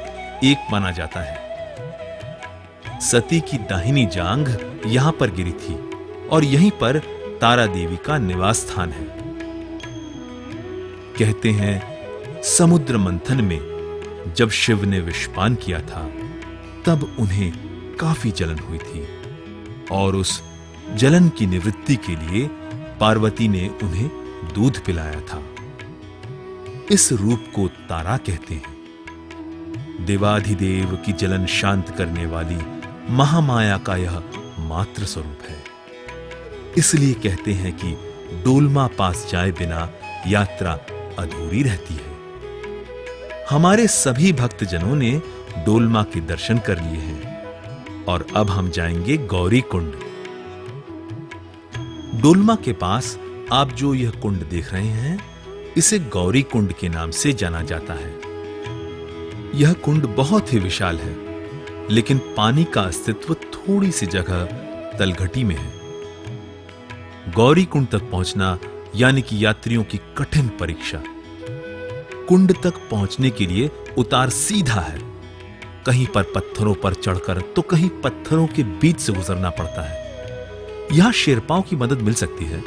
एक माना जाता है। सती की दाहिनी जांघ यहां पर गिरी थी और यहीं पर तारा देवी का निवास स्थान है। कहते हैं समुद्र मंथन में जब शिव ने विषपान किया था, तब उन्हें काफी जलन हुई थी और उस जलन की निवृत्ति के लिए पार्वती ने उन्हें दूध पिलाया था। इस रूप को तारा कहते हैं। देवाधिदेव की जलन शांत करने वाली महामाया का यह मात्र स्वरूप है। इसलिए कहते हैं कि डोलमा पास जाए बिना यात्रा अधूरी रहती है। हमारे सभी भक्तजनों ने डोलमा के दर्शन कर लिए हैं और अब हम जाएंगे गौरी कुंड। डोलमा के पास आप जो यह कुंड देख रहे हैं, इसे गौरी कुंड के नाम से जाना जाता है। यह कुंड बहुत ही विशाल है, लेकिन पानी का अस्तित्व थोड़ी सी जगह तलघटी में है। गौरी कुंड तक पहुंचना यानी कि यात्रियों की कठिन परीक्षा। कुंड तक पहुंचने के लिए उतार सीधा है। कहीं पर पत्थरों पर चढ़कर तो कहीं पत्थरों के बीच से गुजरना पड़ता है। यहां शेरपाओं की मदद मिल सकती है।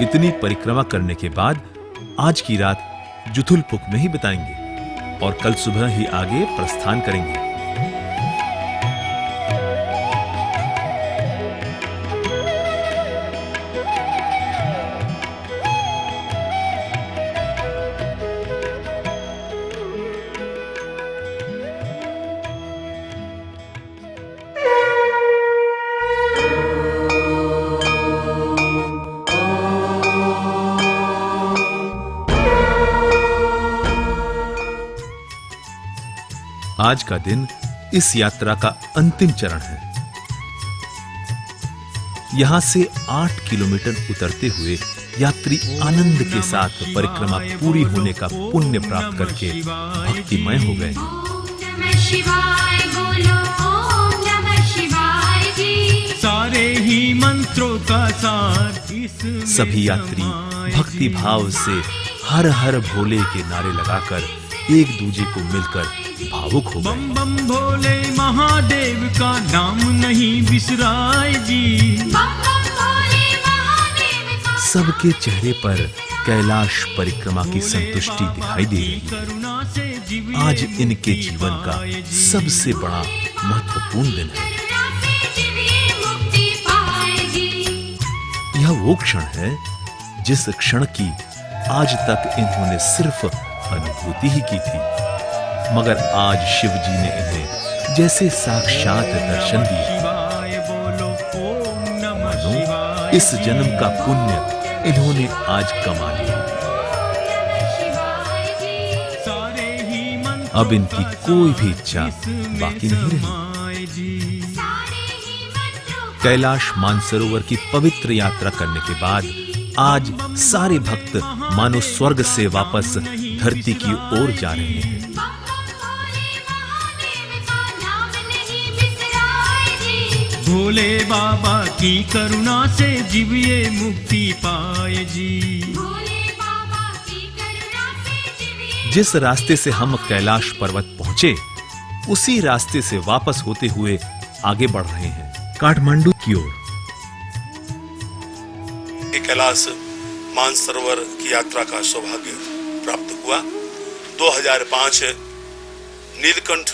इतनी परिक्रमा करने के बाद आज की रात जुथुलपुक में ही बिताएंगे और कल सुबह ही आगे प्रस्थान करेंगे। आज का दिन इस यात्रा का अंतिम चरण है। यहां से 8 किलोमीटर उतरते हुए यात्री आनंद के साथ परिक्रमा पूरी होने का पुण्य प्राप्त करके भक्तिमय हो गए। नमः शिवाय बोलो, ओम नमः शिवाय जी। सारे ही मंत्रों का सार इसमें सभी यात्री भक्ति भाव से हर हर भोले के नारे लगाकर एक दूजे को मिलकर भावुक हो बम गए। बम भोले महादेव का नाम नहीं बिसराए जी। बम बम भोले महादेव का सबके चेहरे पर कैलाश परिक्रमा की संतुष्टि दिखाई दे रही है। करुणा से जीविए आज इनके जीवन का सबसे बड़ा महत्वपूर्ण दिन है। करुणा से जीविए मुक्ति पाए जी। यह वो क्षण है जिस क्षण की आज तक इन्होंने सिर्फ अनुभूति ही की थी, मगर आज शिव जी ने इन्हें जैसे साक्षात दर्शन दिए। शिवाय बोलो, ओम नमः मानो शिवाय इस जन्म का पुण्य इन्होंने आज कमा लिया। शिवाय जी। सारे ही मंत्रों अब इनकी का कोई भी सार इच्छा इसमें बाकी नहीं रही। समाए जी। सारे ही मंत्रों कैलाश मानसरोवर की पवित्र यात्रा करने के बाद आज सारे भक्त मानो स्वर्ग से वापस धरती की ओर जा रहे हैं। बम बम भोले महादेव का नाम नहीं बिसराए जी। भोले बाबा की करुणा से जीविए मुक्ति पाए जी। भोले बाबा की करुणा से जीविए जिस रास्ते से हम कैलाश पर्वत पहुंचे, उसी रास्ते से वापस होते हुए आगे बढ़ रहे हैं काठमांडू की ओर। कैलाश मानसरोवर की यात्रा का सौभाग्य प्राप्त हुआ। 2005 नीलकंठ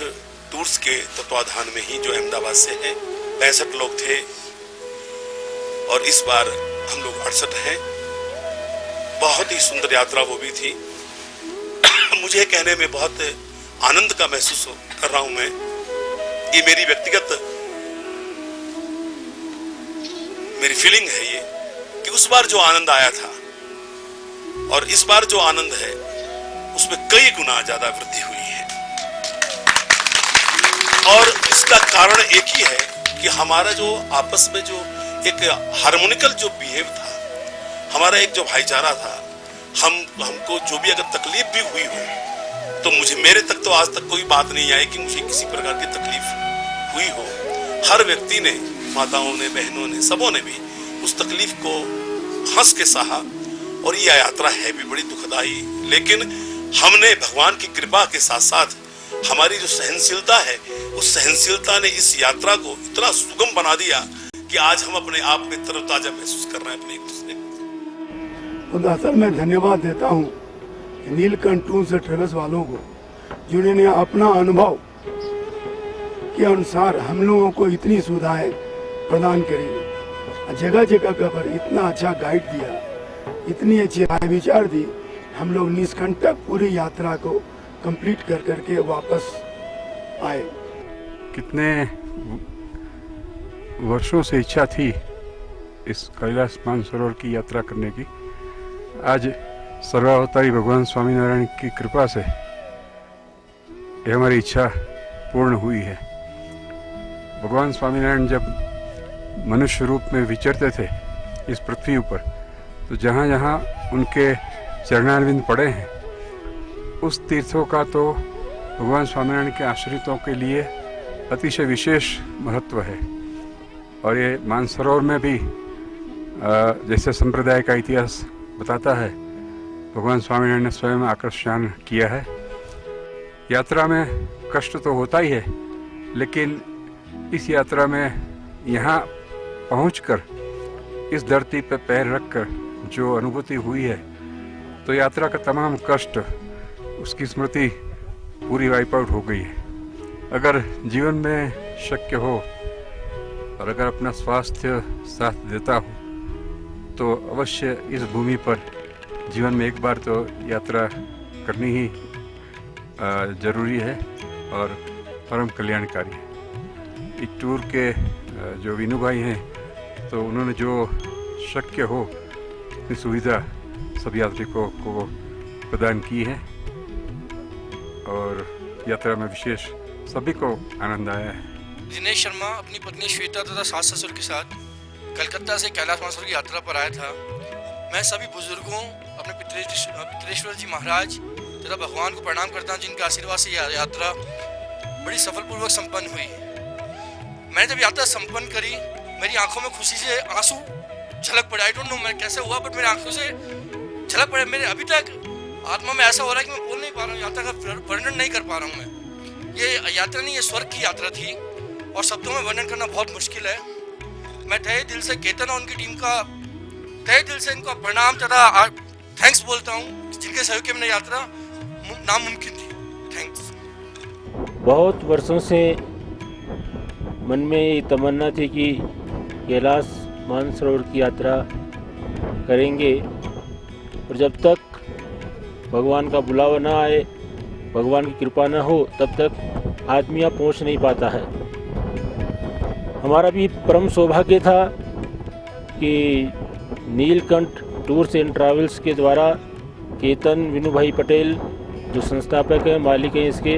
टूर्स के तत्वाधान में ही, जो अहमदाबाद से है, 65 लोग थे और इस बार हम लोग 68 हैं। बहुत ही सुंदर यात्रा वो भी थी। मुझे कहने में बहुत आनंद का महसूस कर रहा हूं मैं। ये मेरी व्यक्तिगत मेरी फीलिंग है ये, कि उस बार जो आनंद आया था और इस बार जो आनंद है उसमें कई गुना ज्यादा वृद्धि हुई है। और इसका कारण एक ही है कि हमारा जो आपस में जो एक हार्मोनिकल जो बिहेव था, हमारा एक जो भाईचारा था, हमको जो भी अगर तकलीफ भी हुई हो तो मेरे तक तो आज तक कोई बात नहीं आई कि मुझे किसी प्रकार की तकलीफ हुई हो। हर व्यक्ति ने, माताओं ने, बहनों ने, सबों ने भी उस तकलीफ को हंस के सहा। और यह यात्रा है भी बड़ी दुखदाई, लेकिन हमने भगवान की कृपा के साथ साथ हमारी जो सहनशीलता है, उस सहनशीलता ने इस यात्रा को इतना सुगम बना दिया कि आज हम अपने आप में तरोताजा महसूस कर रहे हैं अपने एक दूसरे को। तो दरअसल मैं धन्यवाद देता हूँ नीलकंठ टूर्स एंड ट्रेवल्स वालों को, जिन्होंने अपना अनुभव के अनुसार हम लोगों को इतनी सुविधाएं प्रदान करी, जगह जगह पर इतना अच्छा गाइड दिया, इतनी अच्छी राय विचार दी। हम लोग निष्कंटक पूरी यात्रा को कंप्लीट कर करके वापस आए। कितने वर्षों से इच्छा थी इस कैलाश मानसरोवर की यात्रा करने की। आज सर्वावतारी भगवान स्वामीनारायण की कृपा से यह हमारी इच्छा पूर्ण हुई है। भगवान स्वामीनारायण जब मनुष्य रूप में विचरते थे इस पृथ्वी ऊपर, तो जहाँ जहाँ उनके चरणारविंद पड़े हैं, उस तीर्थों का तो भगवान स्वामीनारायण के आश्रितों के लिए अतिशय विशेष महत्व है। और ये मानसरोवर में भी जैसे संप्रदाय का इतिहास बताता है, भगवान स्वामीनारायण ने स्वयं आकर स्नान किया है। यात्रा में कष्ट तो होता ही है, लेकिन इस यात्रा में यहाँ पहुंचकर इस धरती पर पैर रखकर जो अनुभूति हुई है, तो यात्रा का तमाम कष्ट, उसकी स्मृति पूरी वाइप आउट हो गई है। अगर जीवन में शक्य हो और अगर अपना स्वास्थ्य साथ देता हो तो अवश्य इस भूमि पर जीवन में एक बार तो यात्रा करनी ही जरूरी है और परम कल्याणकारी है। इस टूर के जो विनू भाई हैं, तो उन्होंने जो शक्य हो अपनी सुविधा सब यात्रिकों को प्रदान की है और यात्रा में विशेष सभी को आनंद आया है। दिनेश शर्मा अपनी पत्नी श्वेता तथा सास ससुर के साथ कलकत्ता से कैलाश मानसरोवर की यात्रा पर आया था। मैं सभी बुजुर्गों, अपने पितरेश्वर जी महाराज तथा भगवान को प्रणाम करता हूँ, जिनके आशीर्वाद से यह यात्रा बड़ी सफलपूर्वक संपन्न हुई। मैंने जब यात्रा संपन्न करी, मेरी आंखों में खुशी से आंसू झलक पड़े। आई डोंट नो मैं कैसे हुआ, बट मेरी आंखों से झलक पड़े। मेरे अभी तक आत्मा में ऐसा हो रहा है कि मैं बोल नहीं पा रहा हूँ, यात्रा का वर्णन नहीं कर पा रहा हूँ मैं। ये यात्रा नहीं, ये स्वर्ग की यात्रा थी और शब्दों में वर्णन करना बहुत मुश्किल है। मैं तहे दिल से केतन और उनकी टीम का तहे दिल से इनको प्रणाम तथा थैंक्स बोलता हूँ, जिनके सहयोग की हमने यात्रा नामुमकिन थी। थैंक्स। बहुत वर्षों से मन में ये तमन्ना थी कि कैलाश मानसरोवर की यात्रा करेंगे, और जब तक भगवान का बुलावा ना आए, भगवान की कृपा ना हो, तब तक आदमी यहाँ पहुँच नहीं पाता है। हमारा भी परम सौभाग्य था कि नीलकंठ टूर्स एंड ट्रैवल्स के द्वारा केतन विनू भाई पटेल जो संस्थापक हैं, मालिक हैं इसके,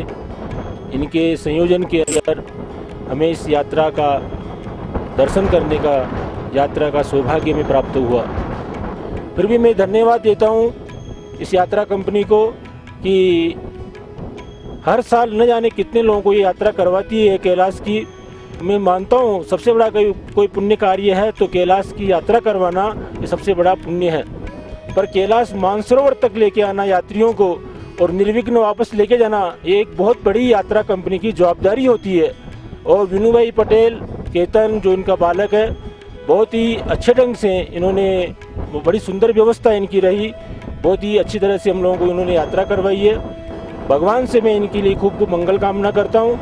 इनके संयोजन के अंदर हमें इस यात्रा का दर्शन करने का, यात्रा का सौभाग्य में प्राप्त हुआ। फिर भी मैं धन्यवाद देता हूँ इस यात्रा कंपनी को कि हर साल न जाने कितने लोगों को ये यात्रा करवाती है कैलाश की। मैं मानता हूँ सबसे बड़ा कोई पुण्य कार्य है तो कैलाश की यात्रा करवाना ये सबसे बड़ा पुण्य है। पर कैलाश मानसरोवर तक लेके आना यात्रियों को और निर्विघ्न वापस लेके जाना, ये एक बहुत बड़ी यात्रा कंपनी की जवाबदारी होती है। और विनू भाई पटेल, केतन जो इनका बालक है, बहुत ही अच्छे ढंग से इन्होंने, बड़ी सुंदर व्यवस्था इनकी रही, बहुत ही अच्छी तरह से हम लोगों को इन्होंने यात्रा करवाई है। भगवान से मैं इनके लिए खूब खूब मंगल कामना करता हूँ,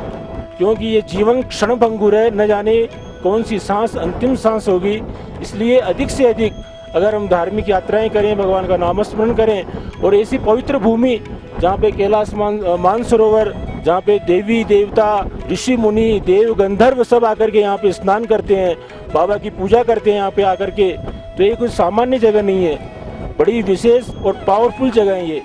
क्योंकि ये जीवन क्षण भंगुर है, न जाने कौन सी सांस अंतिम सांस होगी। इसलिए अधिक से अधिक अगर हम धार्मिक यात्राएं करें, भगवान का नामस्मरण करें, और ऐसी पवित्र भूमि जहाँ पे कैलाश मानसरोवर, जहाँ पे देवी देवता, ऋषि मुनि, देव गंधर्व सब आकर के यहाँ पे स्नान करते हैं, बाबा की पूजा करते हैं यहाँ पे आकर के, तो ये कोई सामान्य जगह नहीं है, बड़ी विशेष और पावरफुल जगह है ये।